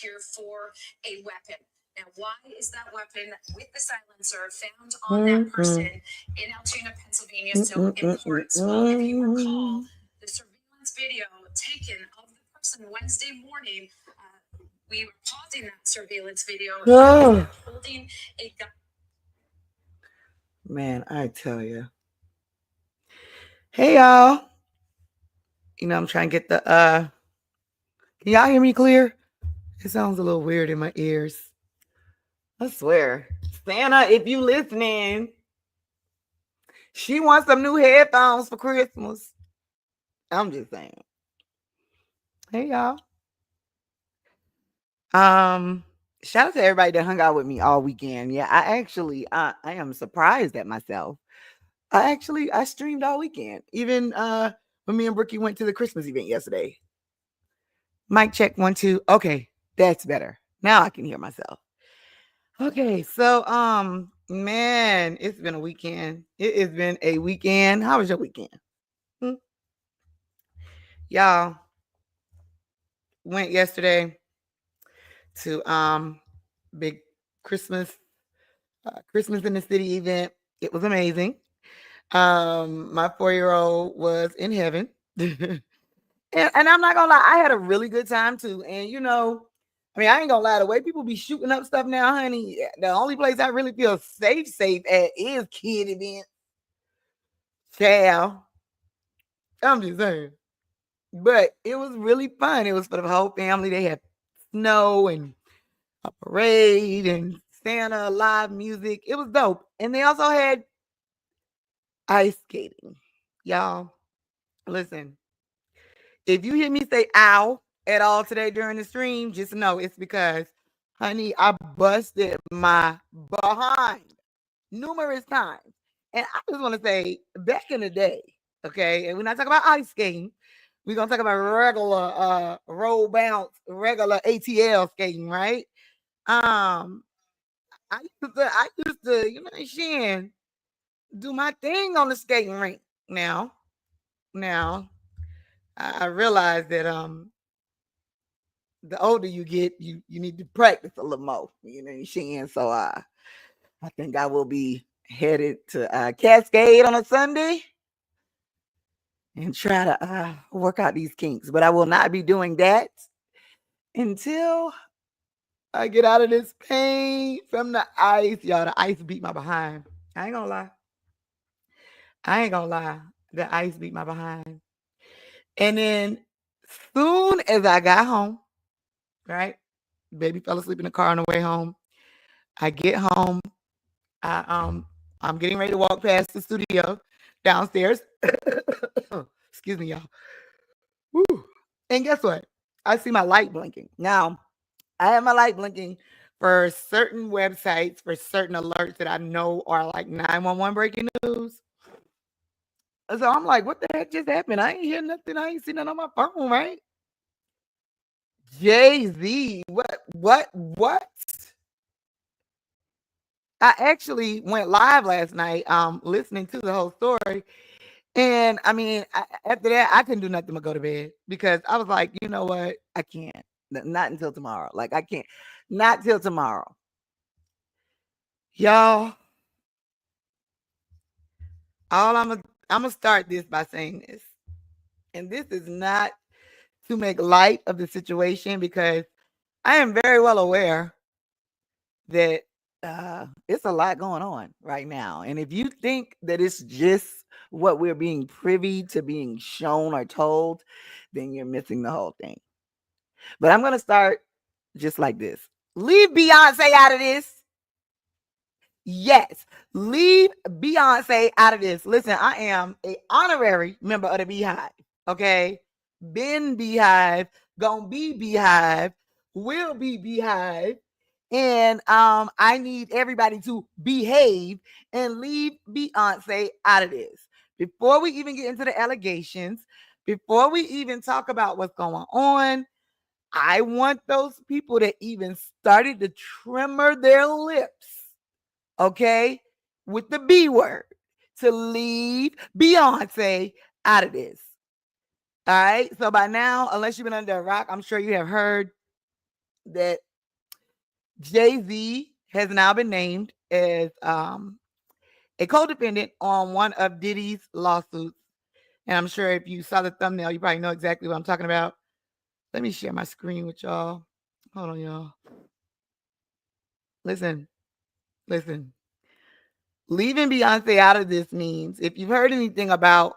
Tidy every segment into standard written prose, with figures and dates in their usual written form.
here for a weapon. Now, why is that weapon with the silencer found on that person in Altoona, Pennsylvania so important? Well, if you recall, the surveillance video taken of the person Wednesday morning, we were pausing that surveillance video holding a gun. Man, I tell you. Hey, y'all. I'm trying to get the, can y'all hear me clear? It sounds a little weird in my ears. I swear. Santa, if you listening, she wants some new headphones for Christmas. I'm just saying. Hey, y'all. Shout out to everybody that hung out with me all weekend. Yeah, I am surprised at myself. I streamed all weekend. Even when me and Brookie went to the Christmas event yesterday. Mic check 1 2. Okay, that's better. Now I can hear myself. Okay, so man, it's been a weekend. It has been a weekend. How was your weekend? Y'all went yesterday to big Christmas in the city event. It was amazing. My 4-year-old was in heaven. and I'm not gonna lie, I had a really good time too. And I ain't gonna lie, the way people be shooting up stuff now, honey, the only place I really feel safe at is kid events. Child. I'm just saying. But it was really fun. It was for the whole family. They had snow and a parade and Santa, live music. It was dope. And they also had ice skating. Y'all, listen. If you hear me say ow at all today during the stream, just know it's because, honey, I busted my behind numerous times. And I just want to say, back in the day, okay, and we're not talking about ice skating. We're going to talk about regular roll bounce, regular ATL skating, right? I used to, Shan, do my thing on the skating rink. Now, I realize that the older you get, you need to practice a little more, Shan. So I think I will be headed to Cascade on a Sunday and try to work out these kinks. But I will not be doing that until I get out of this pain from the ice. Y'all, the ice beat my behind. I ain't gonna lie. The ice beat my behind. And then soon as I got home, right? Baby fell asleep in the car on the way home. I get home. I'm getting ready to walk past the studio downstairs. Excuse me, y'all. Woo. And guess what? I see my light blinking. Now, I have my light blinking for certain websites, for certain alerts that I know are like 911 breaking news. So I'm like, what the heck just happened? I ain't hear nothing. I ain't seen nothing on my phone, right? Jay-Z. What? I actually went live last night, listening to the whole story. And after that, I couldn't do nothing but go to bed because I was like, you know what? I can't. Not until tomorrow. Like, I can't. Not till tomorrow. Y'all, I'm gonna start this by saying this. And this is not to make light of the situation because I am very well aware that it's a lot going on right now. And if you think that it's just what we're being privy to being shown or told, then you're missing the whole thing. But I'm going to start just like this. Leave Beyonce out of this. Yes, leave Beyonce out of this. Listen, I am an honorary member of the Beehive. Okay, been Beehive, gonna be Beehive, will be Beehive, and I need everybody to behave and leave Beyonce out of this. Before we even get into the allegations, before we even talk about what's going on, I want those people that even started to tremor their lips, okay, with the B word, to leave Beyonce out of this. All right. So by now, unless you've been under a rock, I'm sure you have heard that Jay-Z has now been named as a co-defendant on one of Diddy's lawsuits. And I'm sure if you saw the thumbnail, you probably know exactly what I'm talking about. Let me share my screen with y'all. Hold on, y'all. Listen. Leaving Beyonce out of this means, if you've heard anything about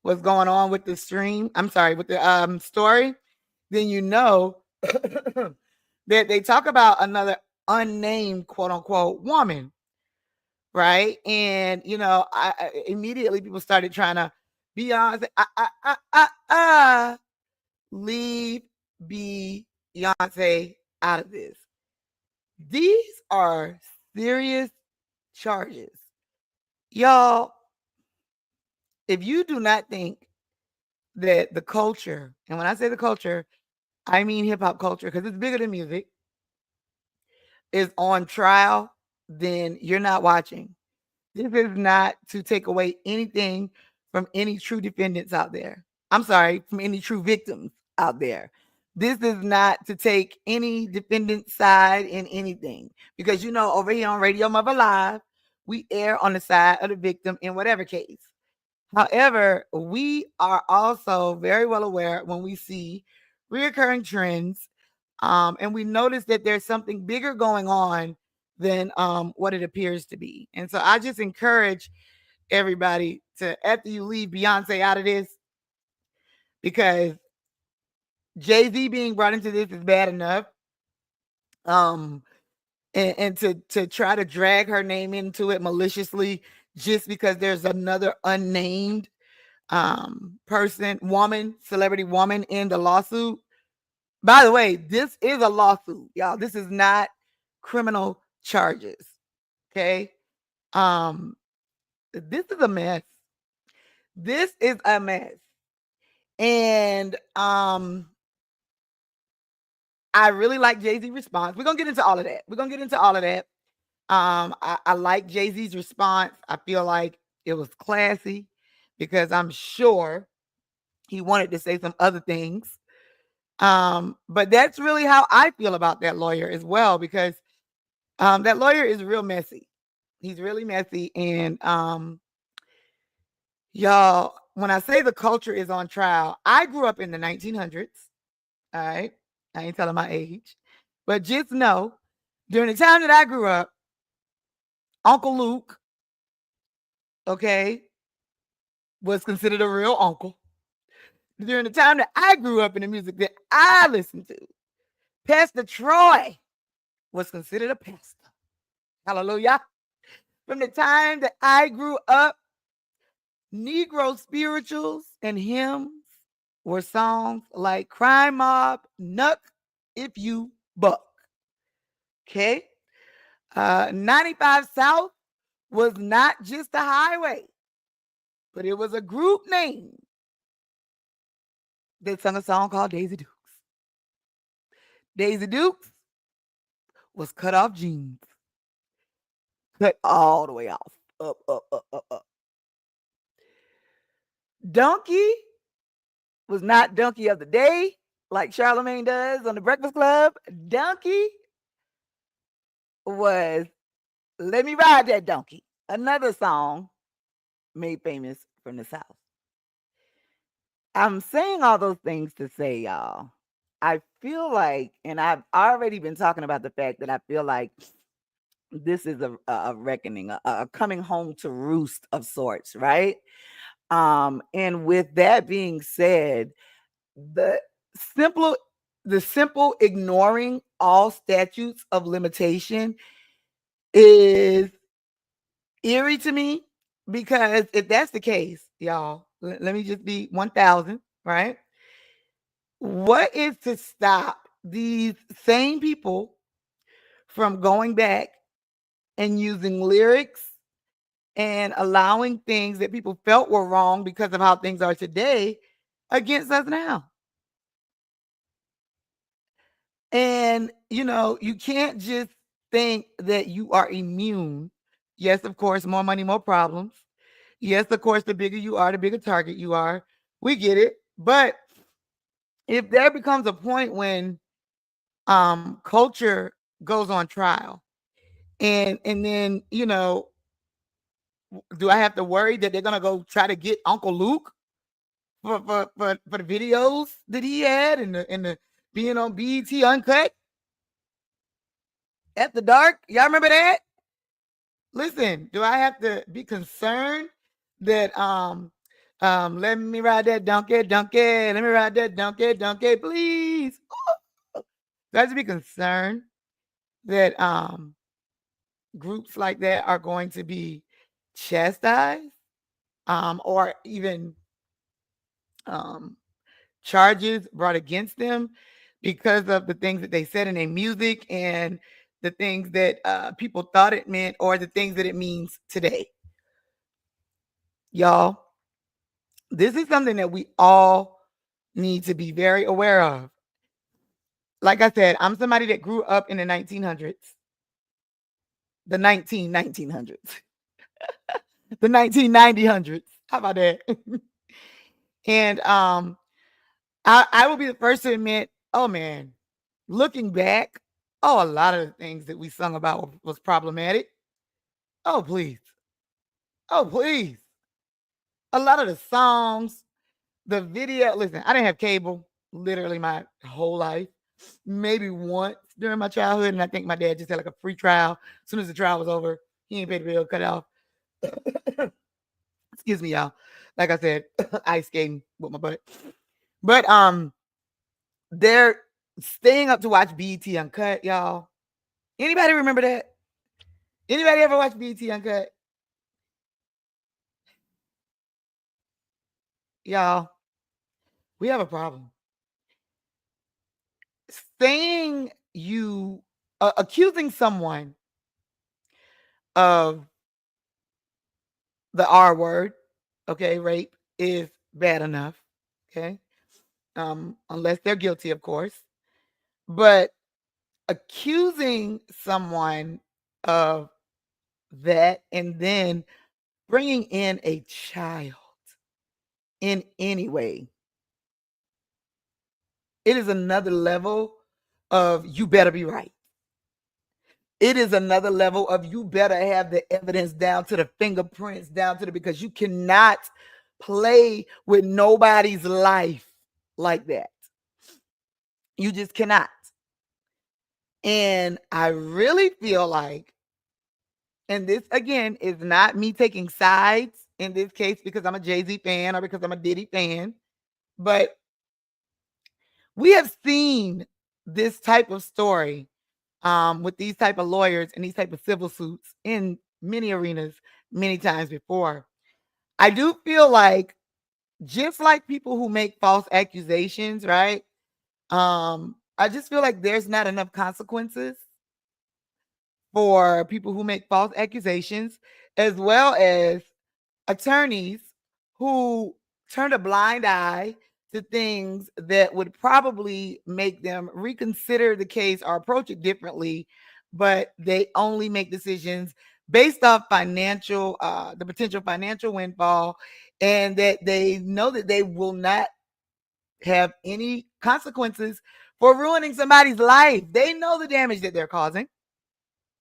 what's going on with the with the story, then you know that they talk about another unnamed quote unquote woman, right? And immediately people started trying to Beyonce, leave Beyonce out of this. These are serious charges. Y'all, if you do not think that the culture, and when I say the culture, I mean hip hop culture because it's bigger than music, is on trial, then you're not watching. This is not to take away anything from any true defendants out there. I'm sorry, from any true victims out there. This is not to take any defendant side in anything. Because, over here on Radio-Muva Live, we err on the side of the victim in whatever case. However, we are also very well aware when we see reoccurring trends, and we notice that there's something bigger going on than what it appears to be. And so I just encourage everybody to, after you leave Beyonce out of this, because Jay-Z being brought into this is bad enough. And to try to drag her name into it maliciously just because there's another unnamed celebrity woman in the lawsuit. By the way, this is a lawsuit, y'all. This is not criminal charges. Okay. This is a mess. This is a mess. And I really like Jay-Z's response. We're gonna get into all of that. I like Jay-Z's response. I feel like it was classy because I'm sure he wanted to say some other things. But that's really how I feel about that lawyer as well, because that lawyer is real messy. He's really messy. And y'all, when I say the culture is on trial, I grew up in the 1900s. All right. I ain't telling my age. But just know, during the time that I grew up, Uncle Luke, okay, was considered a real uncle. During the time that I grew up in the music that I listened to, Pastor Troy was considered a pastor. Hallelujah. From the time that I grew up, Negro spirituals and hymns were songs like Crime Mob, Nuck If You Buck. Okay. 95 South was not just a highway, but it was a group name that sung a song called Daisy Dukes. Daisy Dukes was cut off jeans. Cut all the way off. Up. Donkey was not donkey of the day like Charlamagne does on the Breakfast Club. Donkey was Let Me Ride That Donkey, another song made famous from the South. I'm saying all those things to say, y'all, I feel like, and I've already been talking about the fact that I feel like this is a reckoning, a coming home to roost of sorts, right? And with that being said, the simple ignoring all statutes of limitation is eerie to me, because if that's the case, y'all, let me just be 1,000, right? What is to stop these same people from going back and using lyrics and allowing things that people felt were wrong because of how things are today against us now? And, you can't just think that you are immune. Yes, of course, more money, more problems. Yes, of course, the bigger you are, the bigger target you are. We get it. But if there becomes a point when culture goes on trial. And then, do I have to worry that they're gonna go try to get Uncle Luke for the videos that he had and the being on BET Uncut at the dark? Y'all remember that? Listen, do I have to be concerned that let me ride that donkey, let me ride that donkey, please? Do I have to be concerned that groups like that are going to be chastised, or even um charges brought against them because of the things that they said in their music and the things that people thought it meant or the things that it means today? Y'all, this is something that we all need to be very aware of. Like I said, I'm somebody that grew up in the 1900s, the 1900s, the 1990s. How about that? And I will be the first to admit, oh man, looking back, a lot of the things that we sung about was problematic. Oh please, oh please. A lot of the songs, the video. Listen, I didn't have cable literally my whole life. Maybe once during my childhood, and I think my dad just had like a free trial. As soon as the trial was over, he ain't paid the bill, cut it off. Excuse me, y'all. Like I said, ice skating with my butt. But they're staying up to watch BET Uncut, y'all. Anybody remember that? Anybody ever watch BET Uncut? Y'all, we have a problem. Saying you accusing someone of the R word, okay, rape is bad enough, okay? Unless they're guilty, of course. But accusing someone of that and then bringing in a child in any way, it is another level of you better be right. It is another level of you better have the evidence down to the fingerprints, down to the, because you cannot play with nobody's life like that. You just cannot. And I really feel like, and this again is not me taking sides in this case because I'm a Jay-Z fan or because I'm a Diddy fan, but we have seen this type of story with these type of lawyers and these type of civil suits in many arenas many times before. I do feel like, just like people who make false accusations, right? I just feel like there's not enough consequences for people who make false accusations, as well as attorneys who turn a blind eye to things that would probably make them reconsider the case or approach it differently, but they only make decisions based off financial, the potential financial windfall, and that they know that they will not have any consequences for ruining somebody's life. They know the damage that they're causing.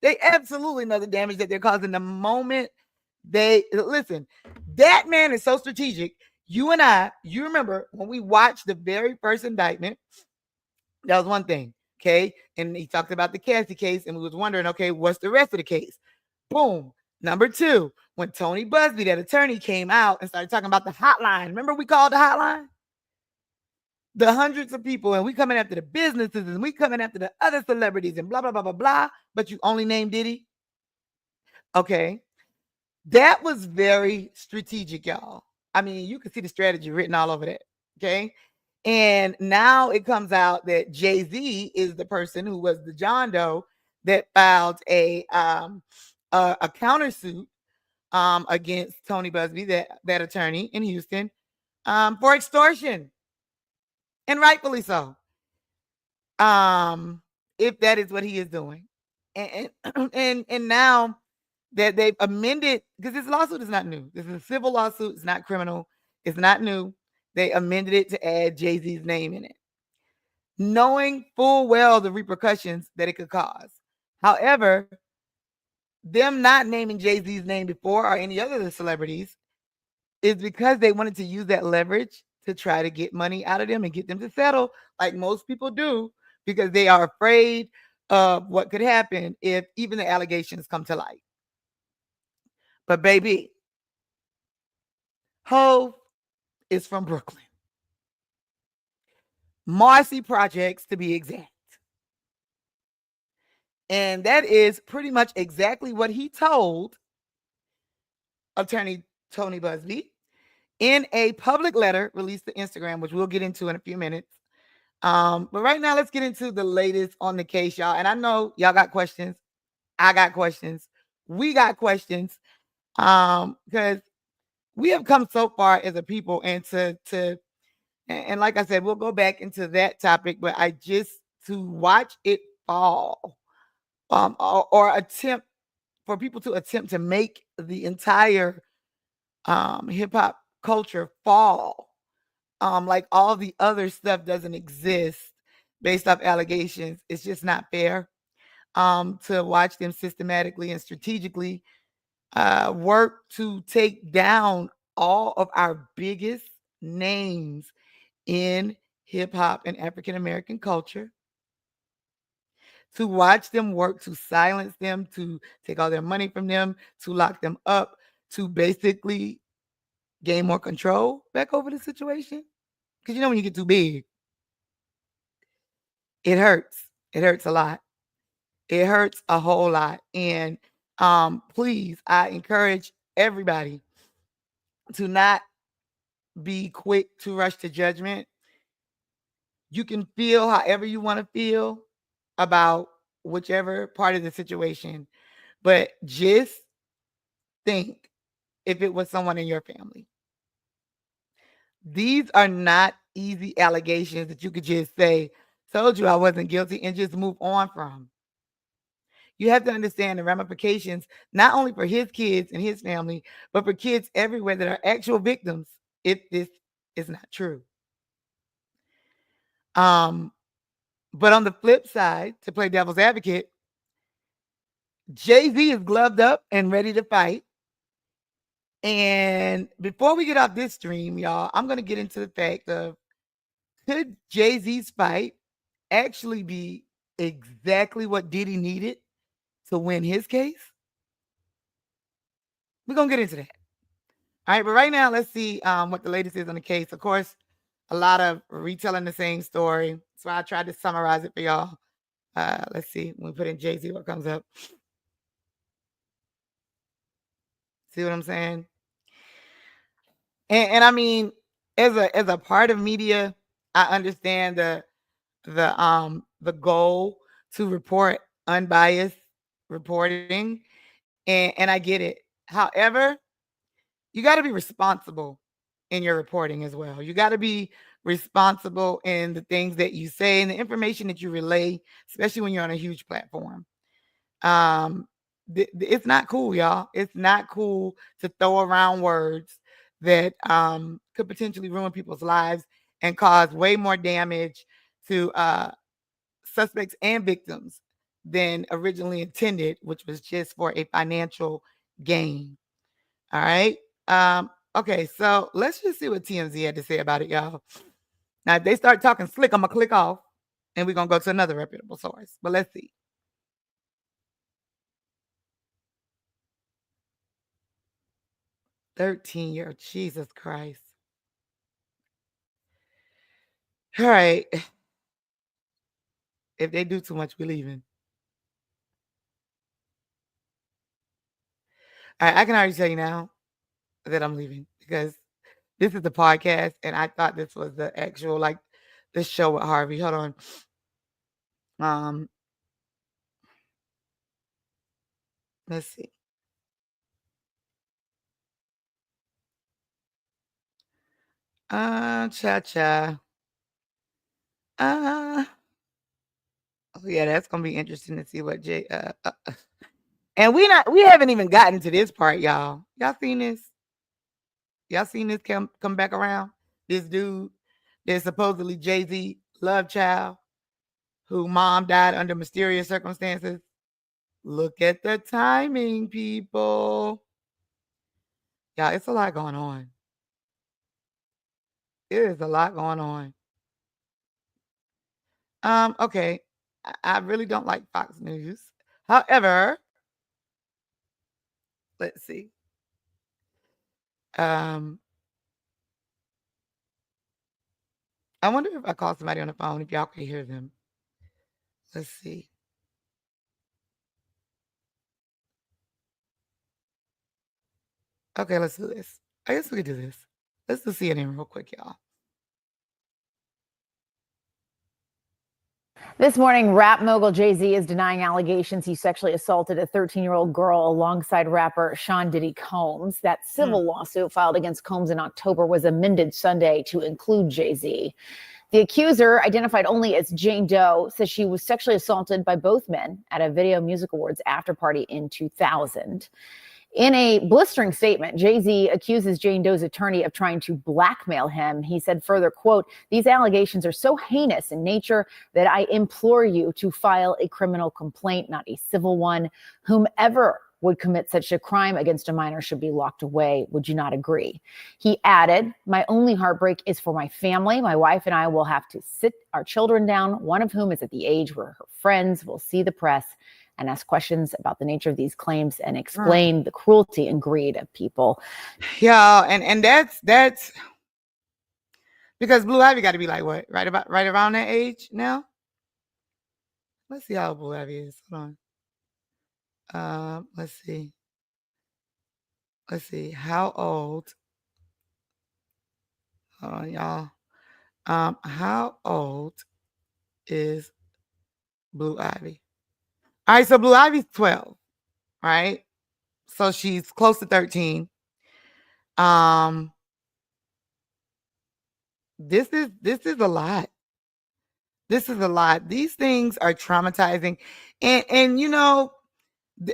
They absolutely know the damage that they're causing the moment they listen. That man is so strategic. You and I, you remember when we watched the very first indictment, that was one thing, okay? And he talked about the Cassie case, and we was wondering, okay, what's the rest of the case? Boom. Number two, when Tony Busby, that attorney, came out and started talking about the hotline. Remember we called the hotline? The hundreds of people, and we coming after the businesses, and we coming after the other celebrities, and blah, blah, blah, blah, blah. But you only named Diddy? Okay. That was very strategic, y'all. I mean, you can see the strategy written all over that. Okay. And now it comes out that Jay-Z is the person who was the John Doe that filed a countersuit against Tony Busby, that attorney in Houston, for extortion. And rightfully so. If that is what he is doing. And now that they've amended, because this lawsuit is not new. This is a civil lawsuit. It's not criminal. It's not new. They amended it to add Jay-Z's name in it. knowing full well the repercussions that it could cause. However, them not naming Jay-Z's name before or any other of the celebrities is because they wanted to use that leverage to try to get money out of them and get them to settle, like most people do, because they are afraid of what could happen if even the allegations come to light. But baby, Hove is from Brooklyn. Marcy Projects to be exact. And that is pretty much exactly what he told attorney Tony Busby in a public letter released to Instagram, which we'll get into in a few minutes. But right now, let's get into the latest on the case, y'all. And I know y'all got questions. I got questions. We got questions. Because we have come so far as a people, and and like I said, we'll go back into that topic, but I just to watch it fall, or attempt for people to attempt to make the entire hip hop culture fall. Like all the other stuff doesn't exist based off allegations. It's just not fair. To watch them systematically and strategically work to take down all of our biggest names in hip hop and African American culture, to watch them work to silence them, to take all their money from them, to lock them up, to basically gain more control back over the situation. Because you know, when you get too big, it hurts. It hurts a lot. It hurts a whole lot. And please, I encourage everybody to not be quick to rush to judgment. You can feel however you want to feel about whichever part of the situation, but just think if it was someone in your family. These are not easy allegations that you could just say, told you I wasn't guilty, and just move on from. You have to understand the ramifications, not only for his kids and his family, but for kids everywhere that are actual victims if this is not true. But on the flip side, to play devil's advocate, Jay-Z is gloved up and ready to fight. And before we get off this stream, y'all, I'm going to get into the fact of, could Jay-Z's fight actually be exactly what Diddy needed to win his case? We're going to get into that. All right, but right now, let's see what the latest is on the case. Of course, a lot of retelling the same story. That's why I tried to summarize it for y'all. Let's see. When we put in Jay-Z, what comes up? See what I'm saying? And I mean, as a part of media, I understand the goal to report unbiased reporting, and I get it. However, you got to be responsible in your reporting as well. You got to be responsible in the things that you say and the information that you relay, especially when you're on a huge platform. It's not cool, y'all. It's not cool to throw around words that could potentially ruin people's lives and cause way more damage to suspects and victims than originally intended, which was just for a financial gain. All right. Okay, so let's just see what TMZ had to say about it, y'all. Now, if they start talking slick, I'm gonna click off and we're gonna go to another reputable source. But let's see. 13-year, Jesus Christ. All right. If they do too much, we're leaving. All right, I can already tell you now that I'm leaving because this is the podcast and I thought this was the actual, like, the show with Harvey. Hold on. Let's see. Cha-cha. Oh yeah, that's gonna be interesting to see what Jay and we haven't even gotten to this part, y'all. Y'all seen this? Y'all seen this come back around? This dude that's supposedly Jay-Z love child. who mom died under mysterious circumstances. Look at the timing, people. Yeah, it's a lot going on. It is a lot going on. Okay. I really don't like Fox News. However, let's see. I wonder if I call somebody on the phone, if y'all can hear them. Let's see. Okay, let's do this. I guess we could do this. Let's do CNN real quick, y'all. This morning, rap mogul Jay-Z is denying allegations he sexually assaulted a 13-year-old girl alongside rapper Sean Diddy Combs. That civil lawsuit filed against Combs in October was amended Sunday to include Jay-Z. The accuser, identified only as Jane Doe, says she was sexually assaulted by both men at a Video Music Awards after party in 2000. In a blistering statement, Jay-Z accuses Jane Doe's attorney of trying to blackmail him. He said further, quote, "These allegations are so heinous in nature that I implore you to file a criminal complaint, not a civil one. Whomever would commit such a crime against a minor should be locked away. Would you not agree?" He added, "My only heartbreak is for my family. My wife and I will have to sit our children down, one of whom is at the age where her friends will see the press and ask questions about the nature of these claims and explain the cruelty and greed of people." Yeah, and that's because Blue Ivy got to be like what? Right around that age now? Let's see how old Blue Ivy is. Hold on. Let's see. Let's see. How old? Hold on, y'all. How old is Blue Ivy? All right, so Blue Ivy's 12, right? So she's close to 13. This is a lot. This is a lot. These things are traumatizing. And you know,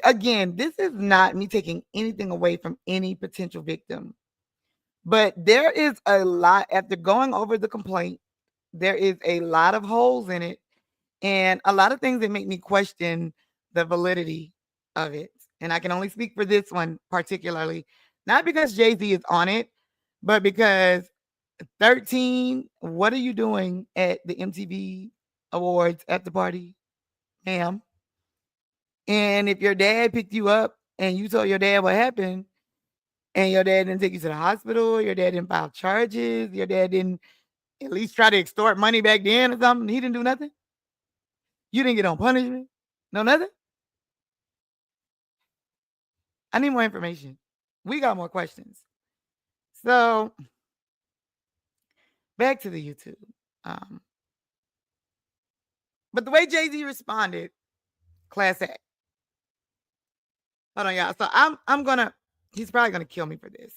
again, this is not me taking anything away from any potential victim. But there is a lot, after going over the complaint, there is a lot of holes in it and a lot of things that make me question the validity of it. And I can only speak for this one particularly, not because Jay-Z is on it, but because 13, what are you doing at the MTV Awards at the party, ma'am? And if your dad picked you up and you told your dad what happened, and your dad didn't take you to the hospital, your dad didn't file charges, your dad didn't at least try to extort money back then or something, he didn't do nothing? You didn't get on punishment? No, nothing? I need more information. We got more questions. So, back to the YouTube. But the way Jay-Z responded, class act. Hold on, y'all. So I'm gonna, he's probably gonna kill me for this.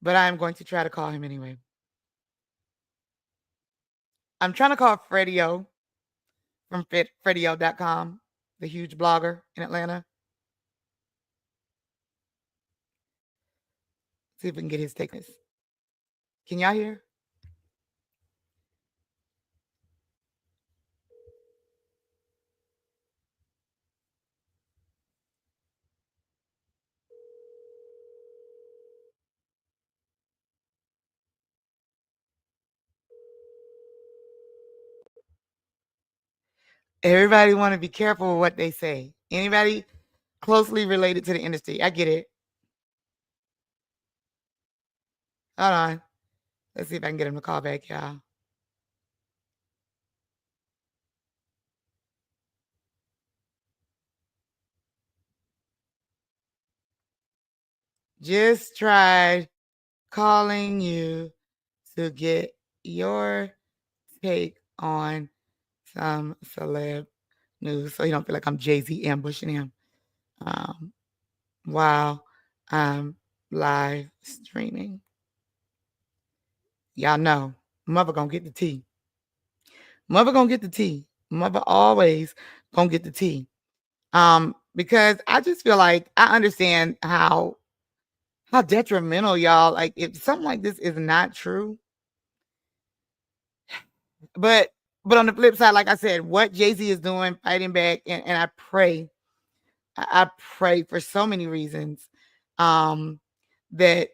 But I'm going to try to call him anyway. I'm trying to call Fredio from Fredio.com, the huge blogger in Atlanta. See if we can get his take on this. Can y'all hear? Everybody want to be careful with what they say. Anybody closely related to the industry? I get it. Hold on. Let's see if I can get him to call back, y'all. Just tried calling you to get your take on some celeb news so you don't feel like I'm Jay-Z ambushing him while I'm live streaming. Y'all know mother gonna get the tea. Mother gonna get the tea. Mother always gonna get the tea. Because I just feel like I understand how detrimental, y'all, like if something like this is not true. But But on the flip side, like I said, what Jay-Z is doing, fighting back, and I pray, I pray for so many reasons, that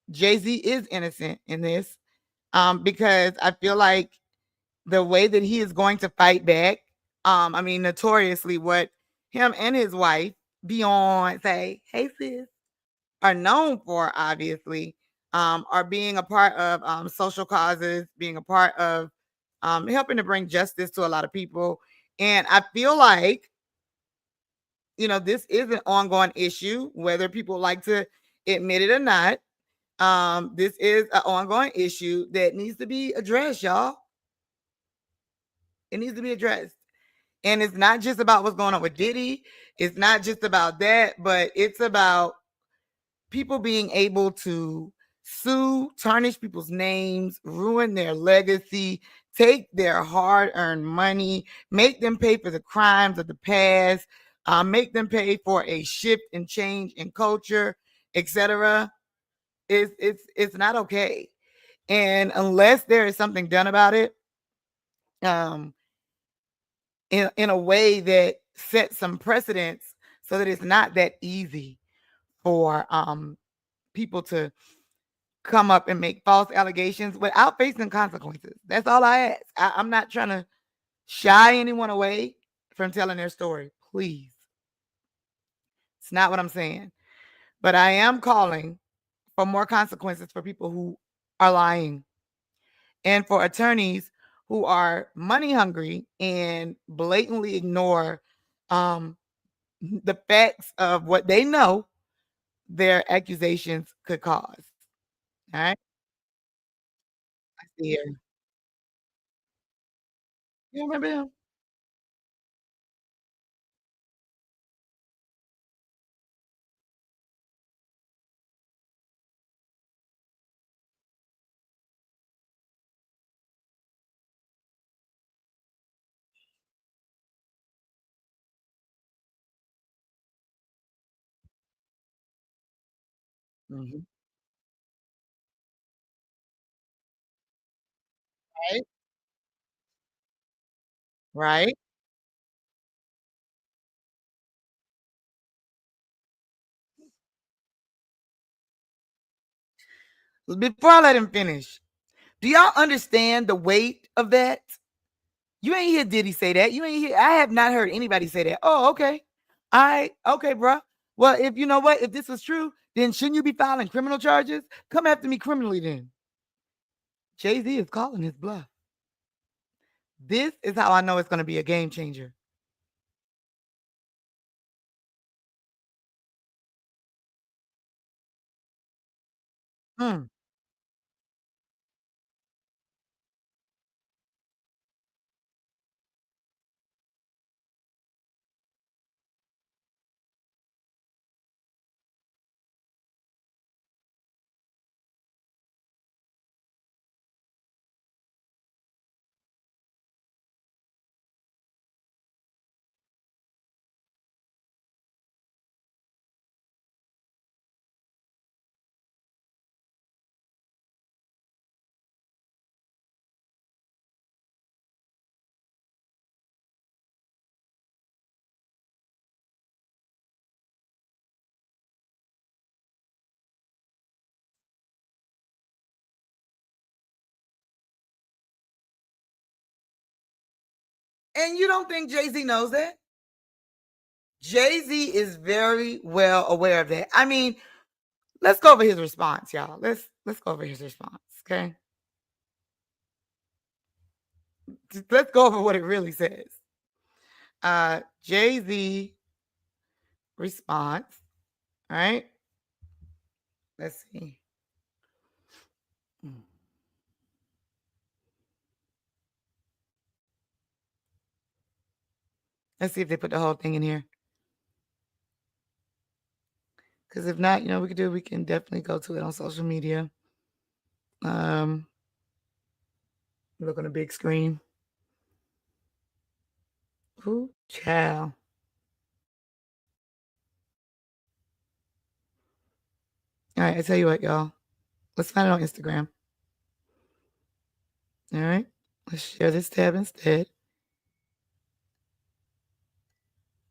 Jay-Z is innocent in this, because I feel like the way that he is going to fight back, I mean, notoriously, what him and his wife, Beyonce, hey sis, are known for, obviously, are being a part of social causes, being a part of helping to bring justice to a lot of people. And I feel like, this is an ongoing issue, whether people like to admit it or not. This is an ongoing issue that needs to be addressed, y'all. It needs to be addressed. And it's not just about what's going on with Diddy. It's not just about that, but it's about people being able to sue, tarnish people's names, ruin their legacy, take their hard-earned money, make them pay for the crimes of the past, make them pay for a shift and change in culture, etc. It's not okay. And unless there is something done about it, um, in a way that sets some precedents so that it's not that easy for people to come up and make false allegations without facing consequences. That's all I ask. I'm not trying to shy anyone away from telling their story. Please. It's not what I'm saying. But I am calling for more consequences for people who are lying and for attorneys who are money hungry and blatantly ignore um, the facts of what they know their accusations could cause. All right. I see her. You remember him? Mhm. Right. Right. Before I let him finish, do y'all understand the weight of that? You ain't hear Diddy say that. You ain't hear. I have not heard anybody say that. Oh, okay. All right. Okay, bro. Well, if you know what, if this was true, then shouldn't you be filing criminal charges? Come after me criminally then. Jay-Z is calling his bluff. This is how I know it's going to be a game changer. Mm. And you don't think Jay-Z knows that? Jay-Z is very well aware of that. I mean, let's go over his response, y'all. Let's go over his response, okay? Let's go over what it really says. Jay-Z response. All right. Let's see. Let's see if they put the whole thing in here. Because if not, we can definitely go to it on social media. Look on the big screen. Ooh, child. All right, I tell you what, y'all. Let's find it on Instagram. All right. Let's share this tab instead.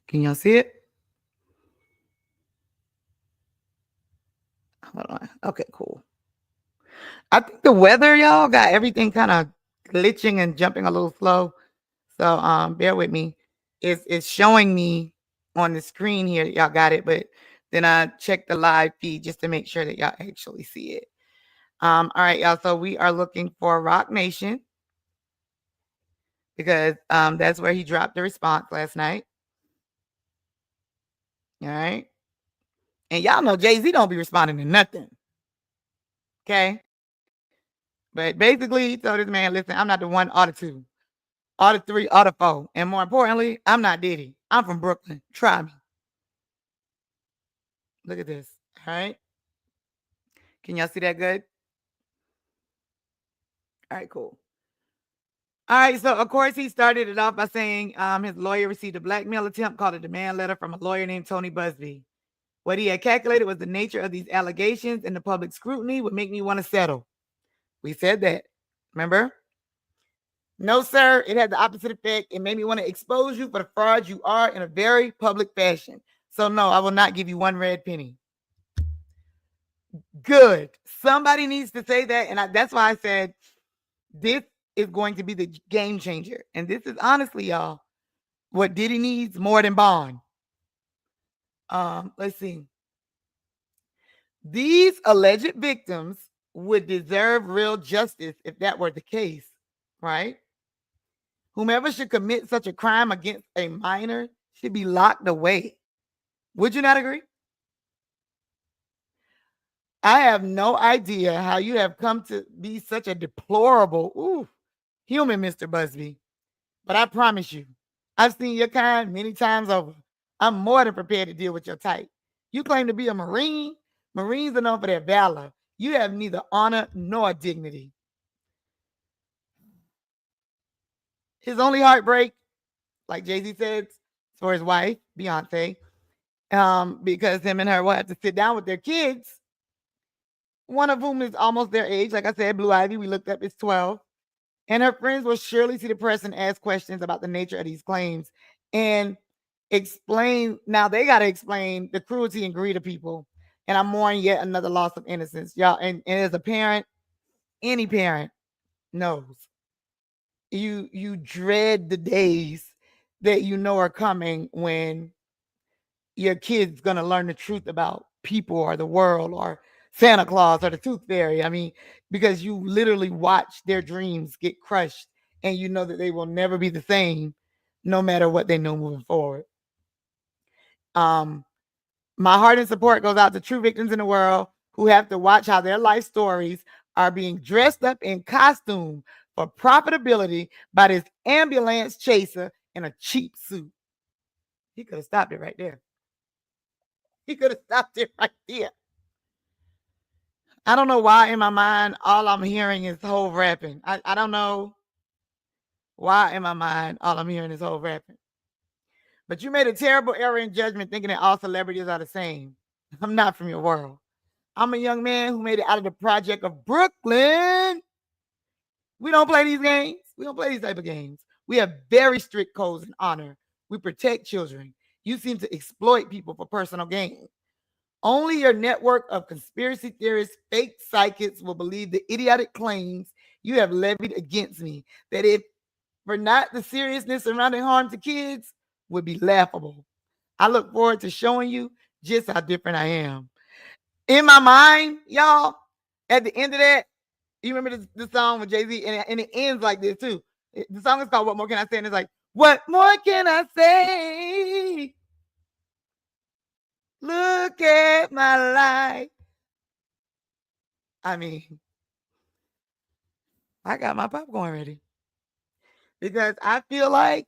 Can y'all see it? Hold on. Okay, cool. I think the weather, y'all, got everything kind of glitching and jumping a little slow. So bear with me. It's showing me on the screen here. Y'all got it, but then I checked the live feed just to make sure that y'all actually see it. All right, y'all. So we are looking for Rock Nation because that's where he dropped the response last night. All right. And y'all know Jay-Z don't be responding to nothing. Okay. But basically, he told this man, listen, I'm not the one or the two, or the three, or the four. And more importantly, I'm not Diddy. I'm from Brooklyn. Try me. Look at this. All right. Can y'all see that good? All right, cool. All right, so of course he started it off by saying his lawyer received a blackmail attempt called a demand letter from a lawyer named Tony Busby. What he had calculated was the nature of these allegations and the public scrutiny would make me want to settle. We said that. Remember? No, sir. It had the opposite effect. It made me want to expose you for the fraud you are in a very public fashion. So no, I will not give you one red penny. Good. Somebody needs to say that. And that's why I said this is going to be the game changer. And this is honestly, y'all, what Diddy needs more than Bond. Let's see. These alleged victims would deserve real justice if that were the case, right? Whomever should commit such a crime against a minor should be locked away. Would you not agree? I have no idea how you have come to be such a deplorable human, Mr. Busby. But I promise you, I've seen your kind many times over. I'm more than prepared to deal with your type. You claim to be a Marine. Marines are known for their valor. You have neither honor nor dignity. His only heartbreak, like Jay-Z said, is for his wife, Beyonce, because him and her will have to sit down with their kids, one of whom is almost their age. Like I said, Blue Ivy, we looked up, is 12. And her friends will surely see the press and ask questions about the nature of these claims and explain. Now they got to explain the cruelty and greed of people. And I'm mourning yet another loss of innocence, y'all. And as a parent, any parent knows you dread the days that you know are coming when your kid's going to learn the truth about people or the world or Santa Claus or the Tooth Fairy. I mean, because you literally watch their dreams get crushed and you know that they will never be the same no matter what they know moving forward. My heart and support goes out to true victims in the world who have to watch how their life stories are being dressed up in costume for profitability by this ambulance chaser in a cheap suit. He could have stopped it right there. He could have stopped it right there. I don't know why in my mind all I'm hearing is Hov rapping. I don't know why in my mind all I'm hearing is Hov rapping. But you made a terrible error in judgment thinking that all celebrities are the same. I'm not from your world. I'm a young man who made it out of the project of Brooklyn. We don't play these games. We don't play these type of games. We have very strict codes and honor. We protect children. You seem to exploit people for personal gain. Only your network of conspiracy theorists, fake psychics will believe the idiotic claims you have levied against me. That if for not the seriousness surrounding harm to kids would be laughable. I look forward to showing you just how different I am. In my mind, y'all, at the end of that, you remember the song with Jay-Z, and it ends like this too. The song is called What More Can I Say? And it's like, what more can I say? Look at my life. I mean, I got my popcorn ready because I feel like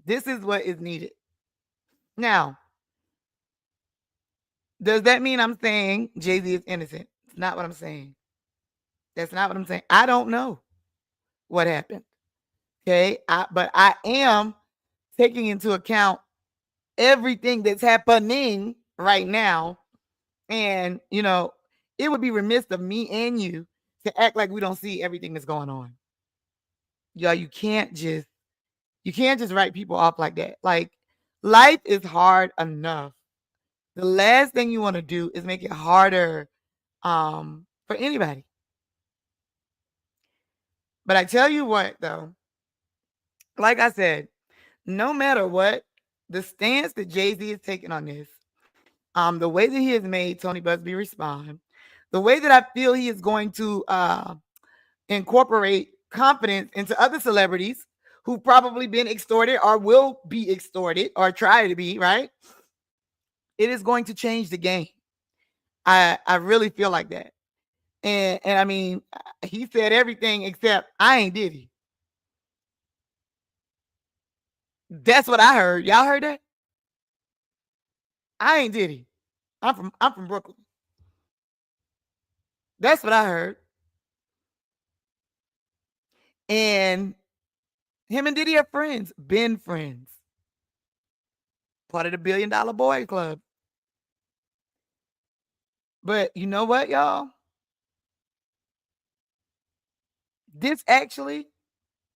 this is what is needed. Now, does that mean I'm saying Jay-Z is innocent? It's not what I'm saying. That's not what I'm saying. I don't know what happened. Okay. But I am taking into account everything that's happening right now. And, you know, it would be remiss of me and you to act like we don't see everything that's going on. Y'all, you can't just write people off like that. Like, life is hard enough. The last thing you want to do is make it harder for anybody. But I tell you what, though, like I said, no matter what, the stance that Jay-Z is taking on this, the way that he has made Tony Busby respond, the way that I feel he is going to incorporate confidence into other celebrities who've probably been extorted or will be extorted or try to be, right? It is going to change the game. I really feel like that. And I mean, he said everything except I ain't Diddy. That's what I heard. Y'all heard that? I ain't Diddy. I'm from Brooklyn. That's what I heard. And him and Diddy are friends, been friends. Part of the $1 Billion Boy Club. But you know what, y'all? This actually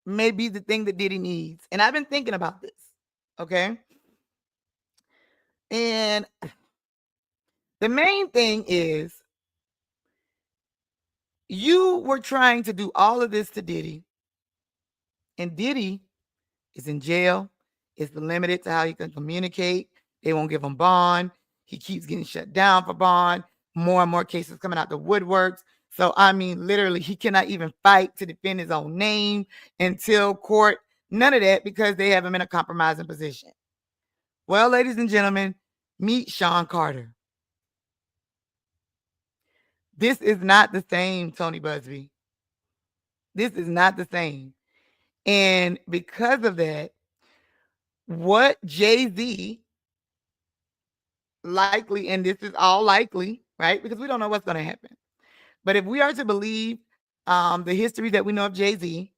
may be the thing that Diddy needs. And I've been thinking about this. Okay. And the main thing is you were trying to do all of this to Diddy. And Diddy is in jail. It's limited to how he can communicate. They won't give him bond. He keeps getting shut down for bond. More and more cases coming out the woodworks. So, I mean, literally, he cannot even fight to defend his own name until court. None of that because they have him in a compromising position. Well, ladies and gentlemen, meet Sean Carter. This is not the same, Tony Busby. This is not the same. And because of that, what Jay-Z likely, and this is all likely, right? Because we don't know what's going to happen. But if we are to believe the history that we know of Jay-Z,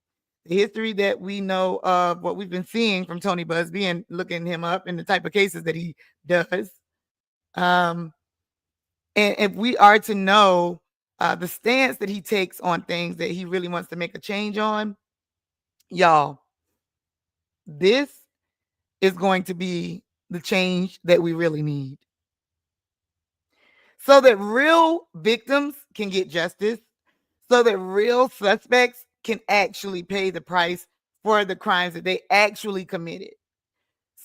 the history that we know of what we've been seeing from Tony Busby and looking him up and the type of cases that he does, and if we are to know the stance that he takes on things that he really wants to make a change on, y'all, this is going to be the change that we really need. So that real victims can get justice, so that real suspects can actually pay the price for the crimes that they actually committed,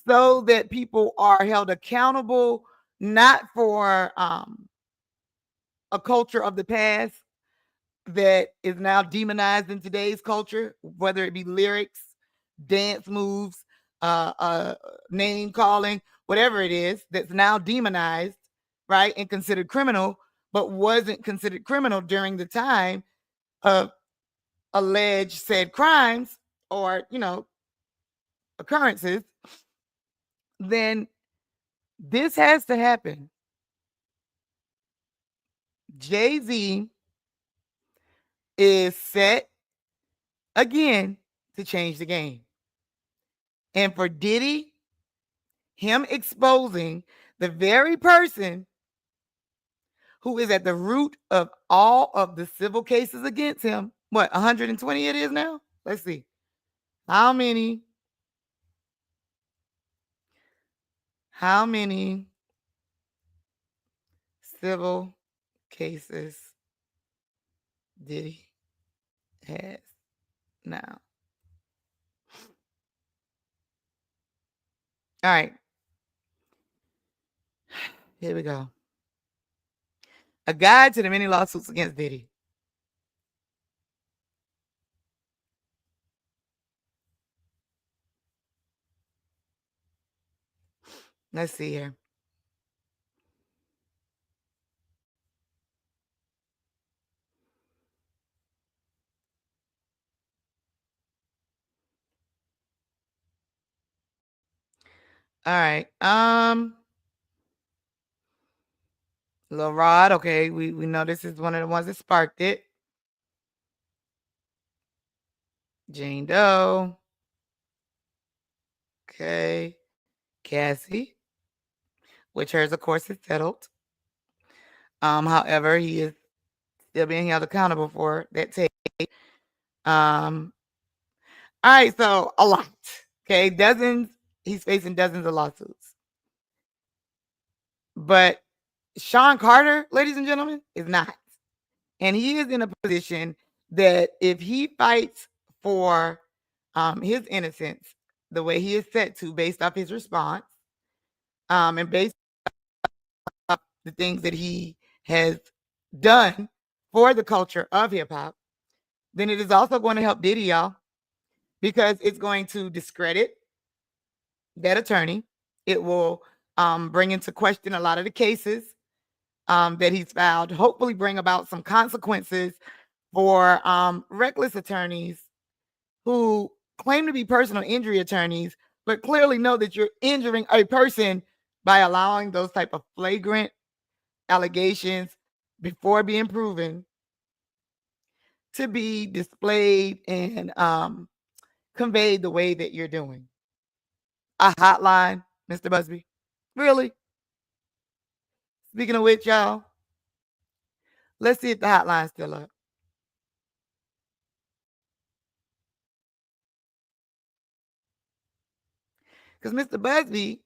so that people are held accountable, not for a culture of the past that is now demonized in today's culture, whether it be lyrics, dance moves, name calling, whatever it is that's now demonized, right, and considered criminal, but wasn't considered criminal during the time of alleged said crimes or, occurrences. Then this has to happen. Jay-Z is set again to change the game. And for Diddy, him exposing the very person who is at the root of all of the civil cases against him, what, 120 it is now? Let's see. How many civil cases Diddy has now? All right. Here we go. A guide to the many lawsuits against Diddy. Let's see here. All right. Lil Rod, okay, we know this is one of the ones that sparked it. Jane Doe. Okay. Cassie, which hers, of course, is settled. However, he is still being held accountable for that tape. All right, so a lot. Okay, dozens. He's facing dozens of lawsuits. But Sean Carter, ladies and gentlemen, is not. And he is in a position that if he fights for his innocence, the way he is set to based off his response, and based off the things that he has done for the culture of hip hop, then it is also going to help Diddy, y'all, because it's going to discredit that attorney. It will bring into question a lot of the cases that he's filed, hopefully bring about some consequences for reckless attorneys who claim to be personal injury attorneys, but clearly know that you're injuring a person by allowing those type of flagrant allegations before being proven to be displayed and conveyed the way that you're doing. A hotline, Mr. Busby? Really? Speaking of which, y'all, let's see if the hotline's still up. Because Mr. Busby,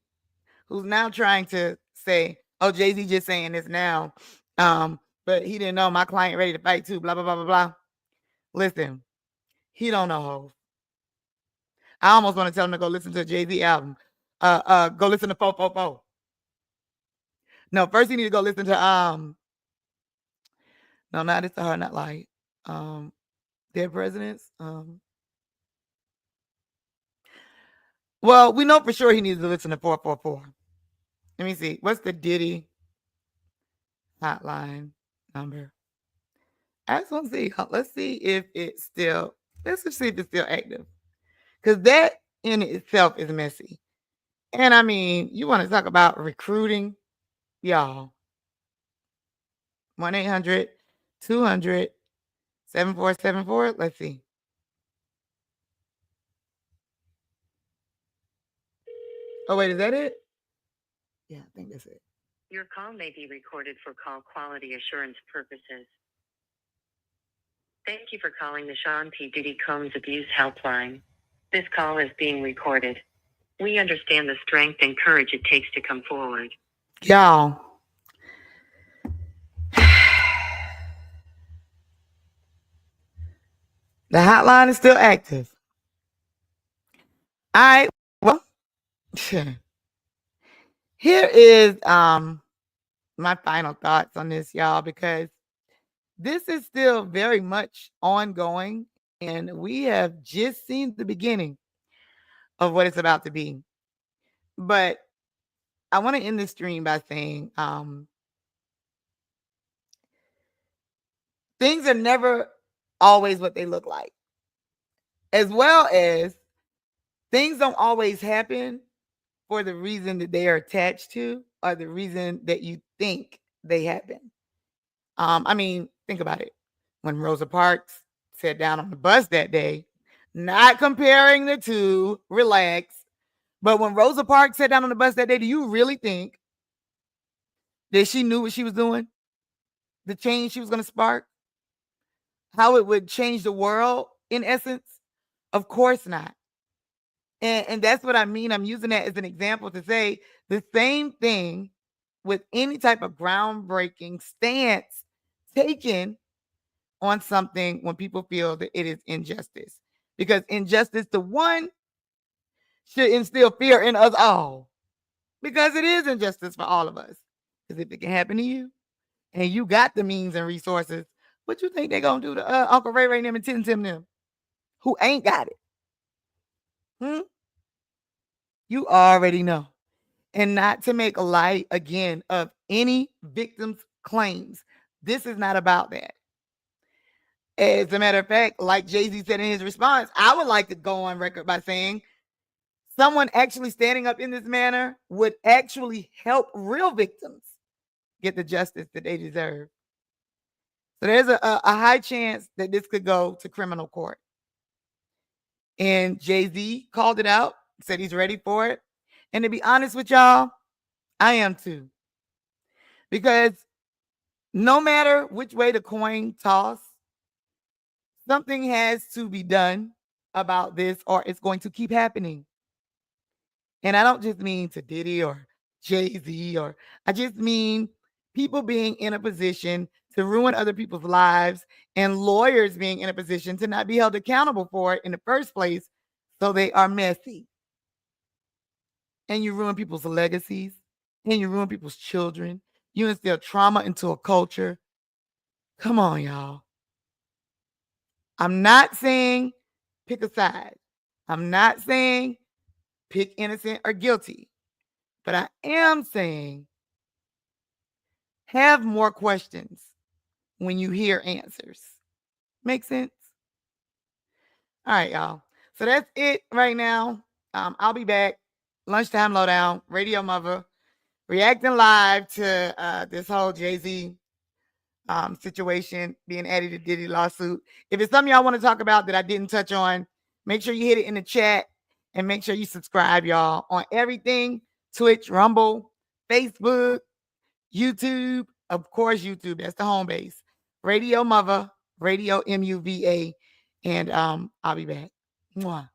who's now trying to say, oh, Jay-Z just saying this now, but he didn't know my client ready to fight too, blah, blah, blah, blah, blah. Listen, he don't know Hov. I almost want to tell him to go listen to a Jay-Z album. Go listen to 444. No, first you need to go listen to no, not It's a Hard Not Light. Dead Presidents. Well, we know for sure he needs to listen to 444. Let me see. What's the Diddy hotline number? I just want to see. Let's see if it's still. Let's just see if it's still active. Because that in itself is messy. And I mean, you want to talk about recruiting, y'all. 1-800-200-7474. Let's see. Oh, wait, is that it? Yeah, I think that's it. Your call may be recorded for call quality assurance purposes. Thank you for calling the Sean P. Diddy Combs Abuse Helpline. This call is being recorded. We understand the strength and courage it takes to come forward. Y'all. The hotline is still active. All right. Well, here is my final thoughts on this, y'all, because this is still very much ongoing, and we have just seen the beginning of what it's about to be. But I want to end this stream by saying things are never always what they look like, as well as things don't always happen for the reason that they are attached to or the reason that you think they happen. I mean, think about it. When Rosa Parks sat down on the bus that day, not comparing the two, relax. But when Rosa Parks sat down on the bus that day, do you really think that she knew what she was doing? The change she was going to spark? How it would change the world, in essence? Of course not. And that's what I mean. I'm using that as an example to say the same thing with any type of groundbreaking stance taken on something when people feel that it is injustice. Because injustice to one should instill fear in us all. Because it is injustice for all of us. Because if it can happen to you and you got the means and resources, what you think they're going to do to Uncle Ray Ray and them and Tim Tim them who ain't got it? You already know. And not to make light, again, of any victim's claims. This is not about that. As a matter of fact, like Jay-Z said in his response, I would like to go on record by saying someone actually standing up in this manner would actually help real victims get the justice that they deserve. So there's a high chance that this could go to criminal court. And Jay-Z called it out, said he's ready for it. And to be honest with y'all, I am too. Because no matter which way the coin toss, something has to be done about this, or it's going to keep happening. And I don't just mean to Diddy or Jay-Z, or I just mean people being in a position to ruin other people's lives and lawyers being in a position to not be held accountable for it in the first place. So they are messy. And you ruin people's legacies, and you ruin people's children. You instill trauma into a culture. Come on, y'all. I'm not saying pick a side. I'm not saying pick innocent or guilty. But I am saying have more questions when you hear answers. Make sense? All right, y'all. So that's it right now. I'll be back. Lunchtime Lowdown, Radio-Muva, reacting live to this whole Jay-Z situation being added to Diddy lawsuit. If it's something y'all want to talk about that I didn't touch on, make sure you hit it in the chat and make sure you subscribe, y'all, on everything: Twitch, Rumble, Facebook, YouTube, of course, YouTube. That's the home base. Radio-Muva, Radio-Muva, and I'll be back. Mwah.